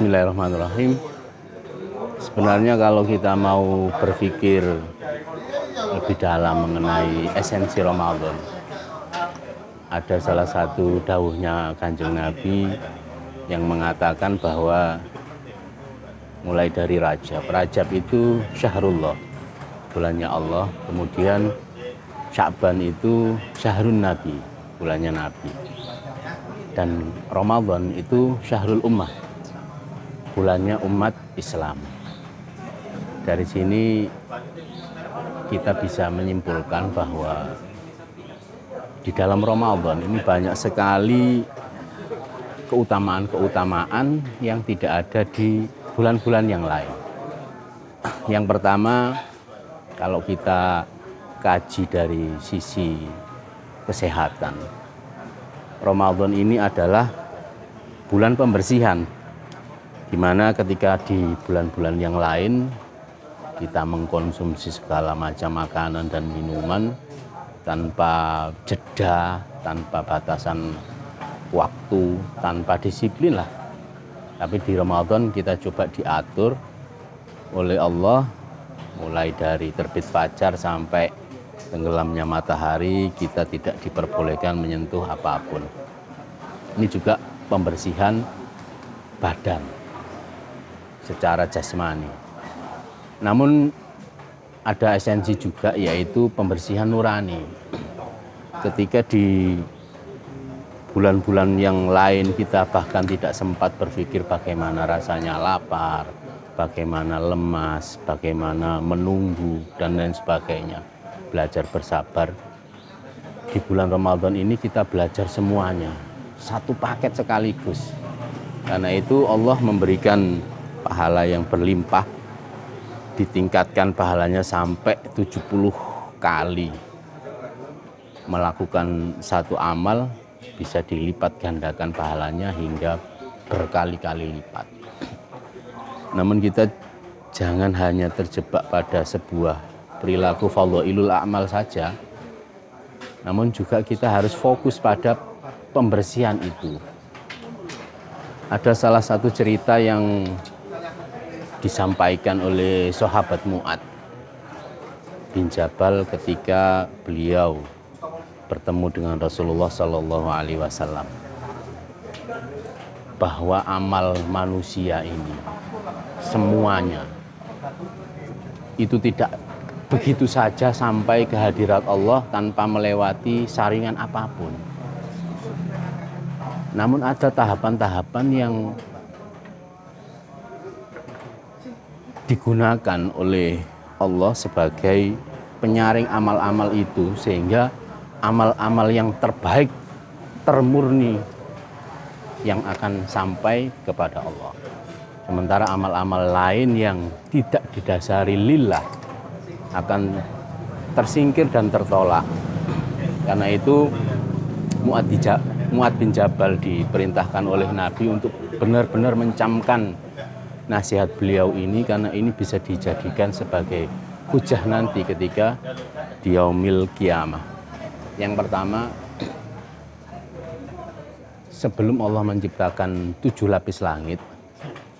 Bismillahirrahmanirrahim. Sebenarnya kalau kita mau berpikir lebih dalam mengenai esensi Ramadan, ada salah satu dawuhnya Kanjeng Nabi yang mengatakan bahwa mulai dari Rajab. Rajab itu syahrullah, bulannya Allah. Kemudian Sya'ban itu syahrun Nabi, bulannya Nabi. Dan Ramadan itu syahrul ummah, bulannya umat Islam. Dari sini kita bisa menyimpulkan bahwa di dalam Ramadan ini banyak sekali keutamaan-keutamaan yang tidak ada di bulan-bulan yang lain. Yang pertama, kalau kita kaji dari sisi kesehatan, Ramadan ini adalah bulan pembersihan, di mana ketika di bulan-bulan yang lain kita mengkonsumsi segala macam makanan dan minuman tanpa jeda, tanpa batasan waktu, tanpa disiplin lah. Tapi di Ramadan kita coba diatur oleh Allah, mulai dari terbit fajar sampai tenggelamnya matahari, kita tidak diperbolehkan menyentuh apapun. Ini juga pembersihan badan secara jasmani. Namun ada esensi juga, yaitu pembersihan nurani. Ketika di bulan-bulan yang lain kita bahkan tidak sempat berpikir bagaimana rasanya lapar, bagaimana lemas, bagaimana menunggu, dan lain sebagainya. Belajar bersabar. Di bulan Ramadan ini kita belajar semuanya, satu paket sekaligus. Karena itu Allah memberikan pahala yang berlimpah, ditingkatkan pahalanya sampai 70 kali. Melakukan satu amal bisa dilipat gandakan pahalanya hingga berkali-kali lipat. Namun kita jangan hanya terjebak pada sebuah perilaku fadhailul a'mal saja, namun juga kita harus fokus pada pembersihan itu. Ada salah satu cerita yang disampaikan oleh sahabat Mu'adz bin Jabal ketika beliau bertemu dengan Rasulullah Sallallahu Alaihi Wasallam, bahwa amal manusia ini semuanya itu tidak begitu saja sampai ke hadirat Allah tanpa melewati saringan apapun. Namun ada tahapan-tahapan yang digunakan oleh Allah sebagai penyaring amal-amal itu, sehingga amal-amal yang terbaik, termurni yang akan sampai kepada Allah. Sementara amal-amal lain yang tidak didasari lillah akan tersingkir dan tertolak. Karena itu Mu'adz bin Jabal diperintahkan oleh Nabi untuk benar-benar mencamkan nasihat beliau ini, karena ini bisa dijadikan sebagai hujah nanti ketika di yaumil qiyamah. Yang pertama, sebelum Allah menciptakan 7 lapis langit,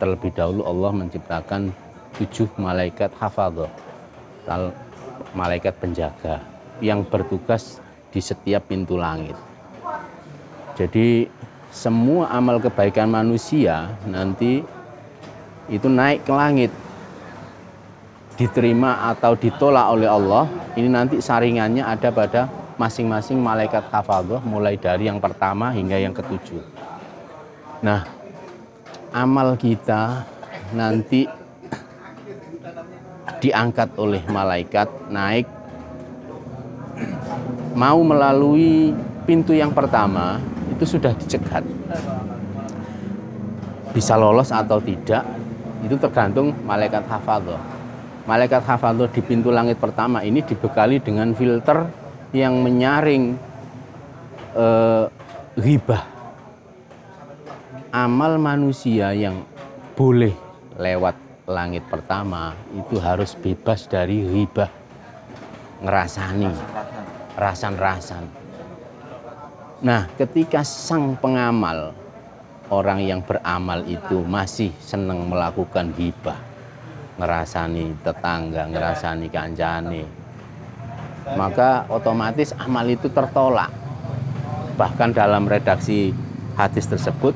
terlebih dahulu Allah menciptakan 7 malaikat hafadhah, malaikat penjaga yang bertugas di setiap pintu langit. Jadi semua amal kebaikan manusia nanti itu naik ke langit, diterima atau ditolak oleh Allah. Ini nanti saringannya ada pada masing-masing malaikat hafadhah, mulai dari yang pertama hingga yang ke-7. Nah, amal kita nanti diangkat oleh malaikat, naik, mau melalui pintu yang pertama itu sudah dicegat. Bisa lolos atau tidak itu tergantung malaikat hafadhah. Malaikat hafadhah di pintu langit pertama ini dibekali dengan filter yang menyaring ghibah. Amal manusia yang boleh lewat langit pertama itu harus bebas dari ghibah, ngerasani, rasan-rasan. Nah, ketika sang pengamal orang yang beramal itu masih senang melakukan ghibah, ngerasani tetangga, ngerasani kancane, maka otomatis amal itu tertolak. Bahkan dalam redaksi hadis tersebut,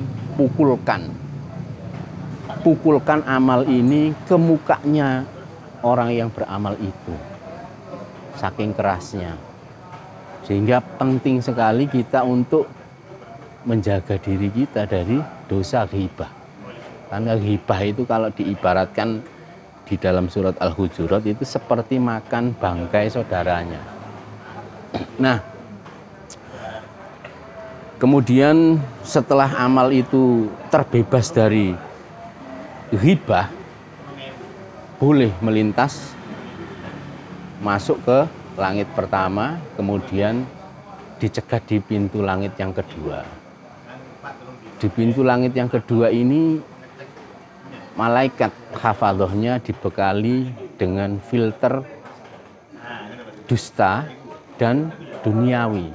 pukulkan amal ini ke mukanya orang yang beramal itu, saking kerasnya. Sehingga penting sekali kita untuk menjaga diri kita dari dosa ghibah. Karena ghibah itu kalau diibaratkan di dalam surat Al-Hujurat itu seperti makan bangkai saudaranya. Nah, kemudian setelah amal itu terbebas dari ghibah, boleh melintas masuk ke langit pertama, kemudian dicegat di pintu langit yang kedua. Di pintu langit yang kedua ini malaikat hafadhahnya dibekali dengan filter dusta dan duniawi.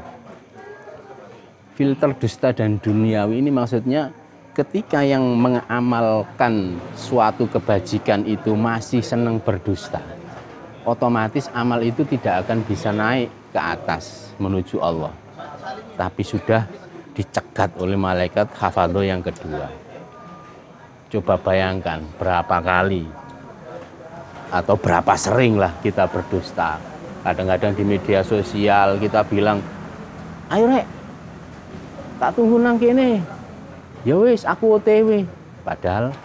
Filter dusta dan duniawi ini maksudnya ketika yang mengamalkan suatu kebajikan itu masih senang berdusta, otomatis amal itu tidak akan bisa naik ke atas menuju Allah, tapi sudah dicegat oleh malaikat hafadhah yang kedua. Coba bayangkan berapa kali atau berapa sering lah kita berdusta. Kadang-kadang di media sosial kita bilang, ayo rek, tak tunggu nang kene, ya wis aku OTW, padahal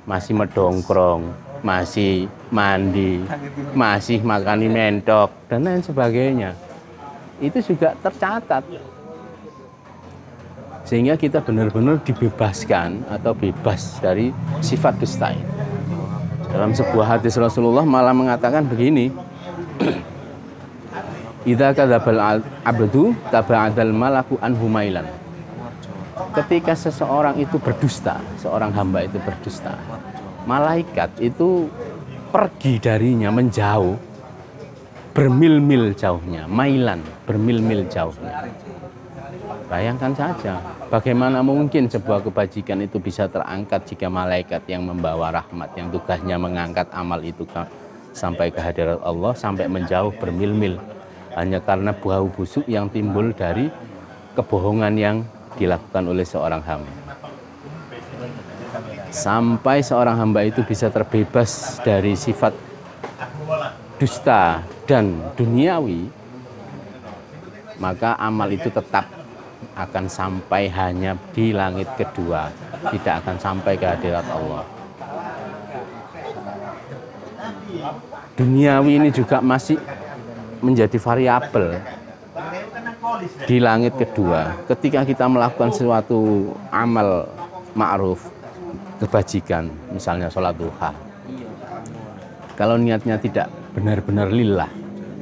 masih medongkrong, masih mandi, masih makani mentok dan lain sebagainya. Itu juga tercatat. Sehingga kita benar-benar dibebaskan atau bebas dari sifat dusta. Dalam sebuah hadis Rasulullah malah mengatakan begini, idza kadzabal abdu taba'adal malaku anhu mailan. Ketika seseorang itu berdusta, seorang hamba itu berdusta, malaikat itu pergi darinya, menjauh bermil-mil jauhnya, mailan, bermil-mil jauhnya. Bayangkan saja, bagaimana mungkin sebuah kebajikan itu bisa terangkat jika malaikat yang membawa rahmat, yang tugasnya mengangkat amal itu sampai ke hadirat Allah, sampai menjauh bermil-mil, hanya karena bau busuk yang timbul dari kebohongan yang dilakukan oleh seorang hamba. Sampai seorang hamba itu bisa terbebas dari sifat dusta dan duniawi, maka amal itu tetap akan sampai hanya di langit kedua, tidak akan sampai ke hadirat Allah. Duniawi ini juga masih menjadi variabel di langit kedua. Ketika kita melakukan suatu amal ma'ruf, kebajikan, misalnya sholat duha, kalau niatnya tidak benar-benar lillah,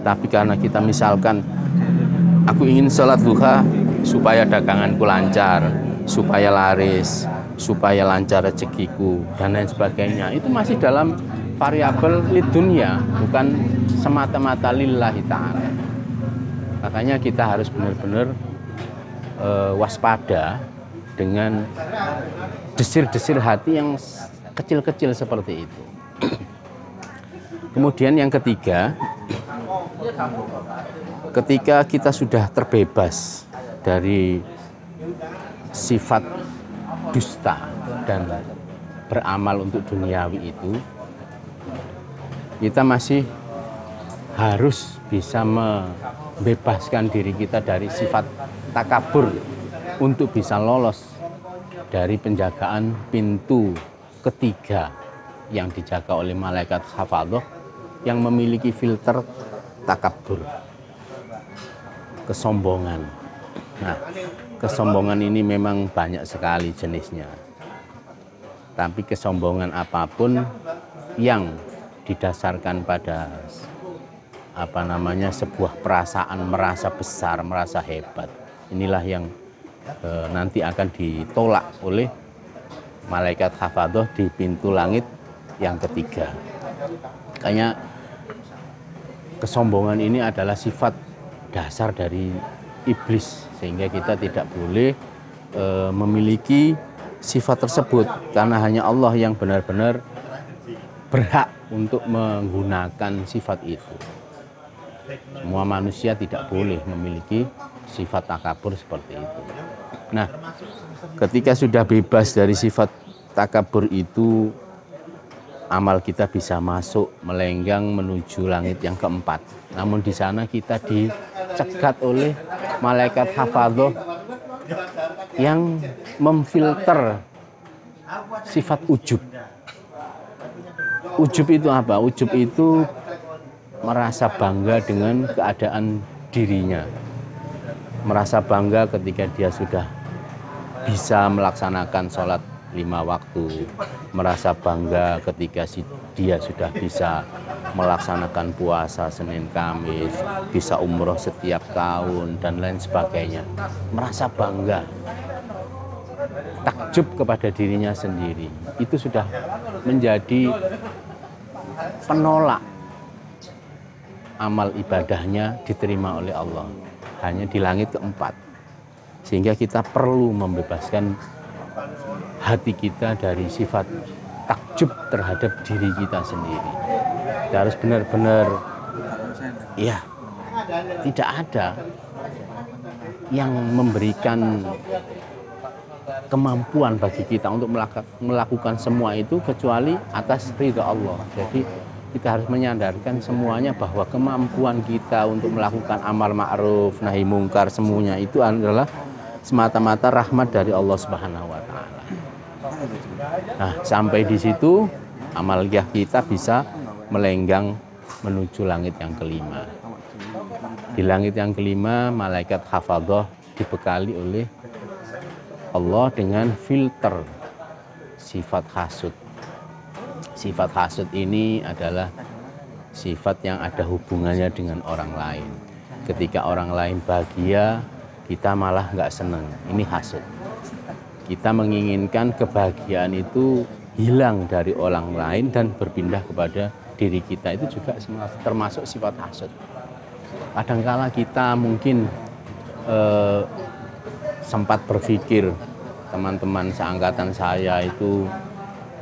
tapi karena kita misalkan aku ingin sholat duha supaya daganganku lancar, supaya laris, supaya lancar rezekiku dan lain sebagainya, itu masih dalam variabel lidunya, bukan semata-mata lillahi ta'ala. Makanya kita harus benar-benar waspada dengan desir-desir hati yang kecil-kecil seperti itu. Kemudian yang ketiga, ketika kita sudah terbebas dari sifat dusta dan beramal untuk duniawi itu, kita masih harus bisa membebaskan diri kita dari sifat takabur untuk bisa lolos dari penjagaan pintu ketiga yang dijaga oleh malaikat hafadhah yang memiliki filter takabur, kesombongan. Nah, kesombongan ini memang banyak sekali jenisnya. Tapi kesombongan apapun yang didasarkan pada sebuah perasaan merasa besar, merasa hebat, inilah yang nanti akan ditolak oleh malaikat hafadhah di pintu langit yang ketiga. Makanya kesombongan ini adalah sifat dasar dari iblis, sehingga kita tidak boleh memiliki sifat tersebut, karena hanya Allah yang benar-benar berhak untuk menggunakan sifat itu. Semua manusia tidak boleh memiliki sifat takabur seperti itu. Nah, ketika sudah bebas dari sifat takabur itu, amal kita bisa masuk melenggang menuju langit yang keempat. Namun di sana kita dicegat oleh malaikat hafadzoh yang memfilter sifat ujub. Ujub itu apa? Ujub itu merasa bangga dengan keadaan dirinya. Merasa bangga ketika dia sudah bisa melaksanakan sholat 5 waktu. Merasa bangga ketika dia sudah bisa melaksanakan puasa Senin Kamis, bisa umroh setiap tahun, dan lain sebagainya. Merasa bangga, takjub kepada dirinya sendiri. Itu sudah menjadi penolak amal ibadahnya diterima oleh Allah hanya di langit keempat. Sehingga kita perlu membebaskan hati kita dari sifat takjub terhadap diri kita sendiri. Kita harus benar-benar, ya, tidak ada yang memberikan kemampuan bagi kita untuk melakukan semua itu kecuali atas ridha Allah. Jadi kita harus menyadarkan semuanya bahwa kemampuan kita untuk melakukan amal ma'ruf, nahi mungkar, semuanya itu adalah semata-mata rahmat dari Allah Subhanahu wa taala. Nah, sampai di situ amal kita bisa melenggang menuju langit yang kelima. Di langit yang kelima, malaikat hafadzoh dibekali oleh Allah dengan filter sifat hasud. Sifat hasud ini adalah sifat yang ada hubungannya dengan orang lain. Ketika orang lain bahagia, kita malah nggak senang. Ini hasud. Kita menginginkan kebahagiaan itu hilang dari orang lain dan berpindah kepada diri kita. Itu juga termasuk sifat hasud. Kadangkala kita mungkin sempat berpikir, teman-teman seangkatan saya itu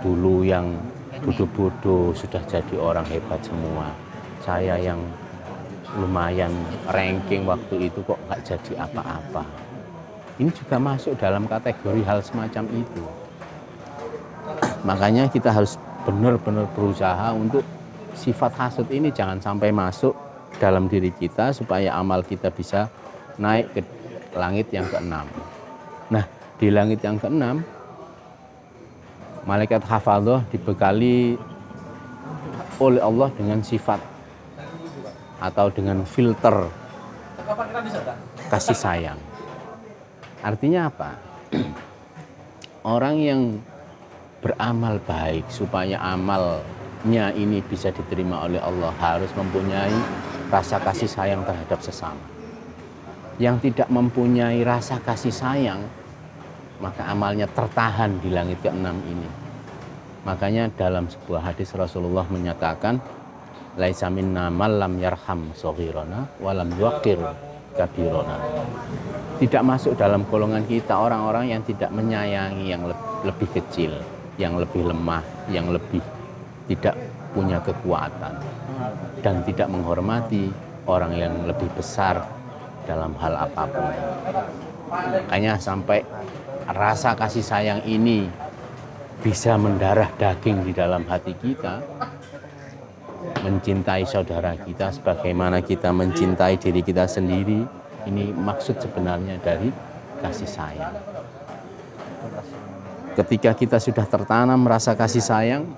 dulu yang bodoh-bodoh sudah jadi orang hebat semua. Saya yang lumayan ranking waktu itu kok nggak jadi apa-apa. Ini juga masuk dalam kategori hal semacam itu. Makanya kita harus benar-benar berusaha untuk sifat hasud ini jangan sampai masuk dalam diri kita supaya amal kita bisa naik ke langit yang keenam. Nah, di langit yang keenam, malaikat hafadzoh dibekali oleh Allah dengan sifat atau dengan filter kasih sayang. Artinya apa? Orang yang beramal baik supaya amalnya ini bisa diterima oleh Allah harus mempunyai rasa kasih sayang terhadap sesama. Yang tidak mempunyai rasa kasih sayang, maka amalnya tertahan di langit ke-6 ini. Makanya dalam sebuah hadis Rasulullah menyatakan, laisa minna man lam yarham shaghirana wa lam yuqir kabirana. Tidak masuk dalam golongan kita orang-orang yang tidak menyayangi yang lebih kecil, yang lebih lemah, yang lebih tidak punya kekuatan, dan tidak menghormati orang yang lebih besar dalam hal apapun. Makanya sampai rasa kasih sayang ini bisa mendarah daging di dalam hati kita, mencintai saudara kita sebagaimana kita mencintai diri kita sendiri. Ini maksud sebenarnya dari kasih sayang. Ketika kita sudah tertanam rasa kasih sayang,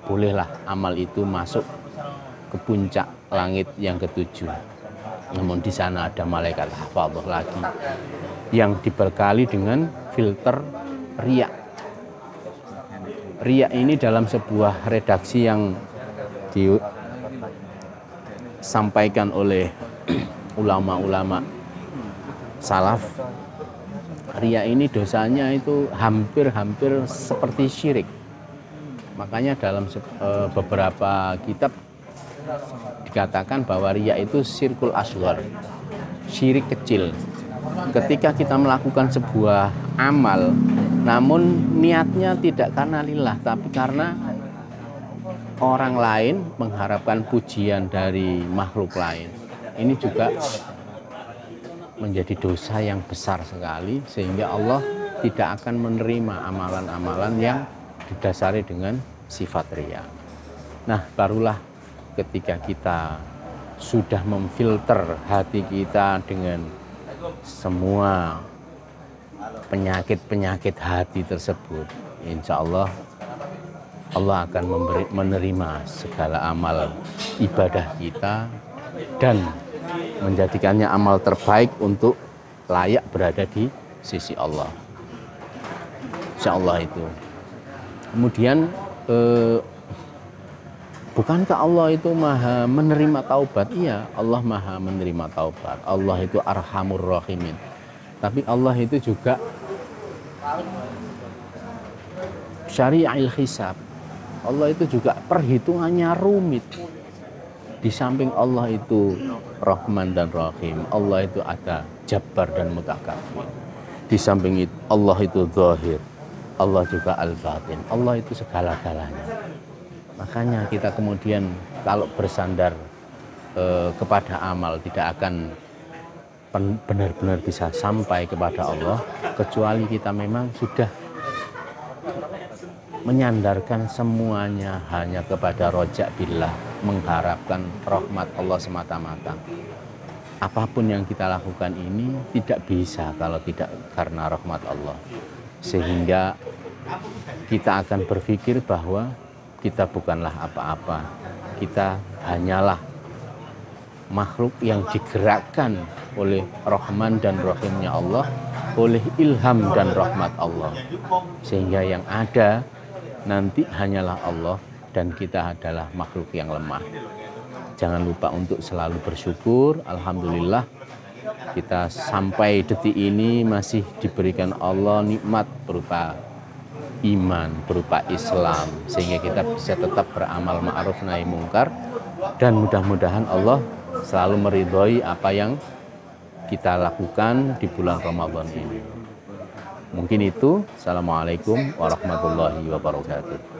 bolehlah amal itu masuk ke puncak langit yang ke-7. Namun di sana ada malaikat hafadzoh lagi yang dibekali dengan filter riya. Riya ini dalam sebuah redaksi yang disampaikan oleh ulama-ulama salaf, riya ini dosanya itu hampir-hampir seperti syirik. Makanya dalam beberapa kitab dikatakan bahwa riya itu syirkul asghar, syirik kecil. ketika kita melakukan sebuah amal, namun niatnya tidak karena lillah, tapi karena orang lain, mengharapkan pujian dari makhluk lain, ini juga menjadi dosa yang besar sekali, sehingga Allah tidak akan menerima amalan-amalan yang didasari dengan sifat riya. Nah, barulah ketika kita sudah memfilter hati kita dengan semua penyakit-penyakit hati tersebut, insya Allah Allah akan menerima segala amal ibadah kita dan menjadikannya amal terbaik untuk layak berada di sisi Allah. Insya Allah itu. Kemudian bukankah Allah itu maha menerima taubat? Iya, Allah maha menerima taubat. Allah itu arhamur rahimin. Tapi Allah itu juga syari'il hisab. Allah itu juga perhitungannya rumit. Di samping Allah itu Rahman dan Rahim, Allah itu ada Jabbar dan Mutakabbir. Di samping itu Allah itu Zahir, Allah juga Al-Batin. Allah itu segala-galanya. Makanya kita kemudian kalau bersandar kepada amal tidak akan benar-benar bisa sampai kepada Allah, kecuali kita memang sudah menyandarkan semuanya hanya kepada rojak billah, mengharapkan rahmat Allah semata-mata. Apapun yang kita lakukan ini tidak bisa kalau tidak karena rahmat Allah. Sehingga kita akan berpikir bahwa kita bukanlah apa-apa. Kita hanyalah makhluk yang digerakkan oleh Rahman dan Rahimnya Allah, oleh ilham dan rahmat Allah. Sehingga yang ada nanti hanyalah Allah dan kita adalah makhluk yang lemah. Jangan lupa untuk selalu bersyukur. Alhamdulillah kita sampai detik ini masih diberikan Allah nikmat berupa iman, berupa Islam, sehingga kita bisa tetap beramal ma'ruf nahi mungkar, dan mudah-mudahan Allah selalu meridhoi apa yang kita lakukan di bulan Ramadan ini. Mungkin itu. Assalamualaikum warahmatullahi wabarakatuh.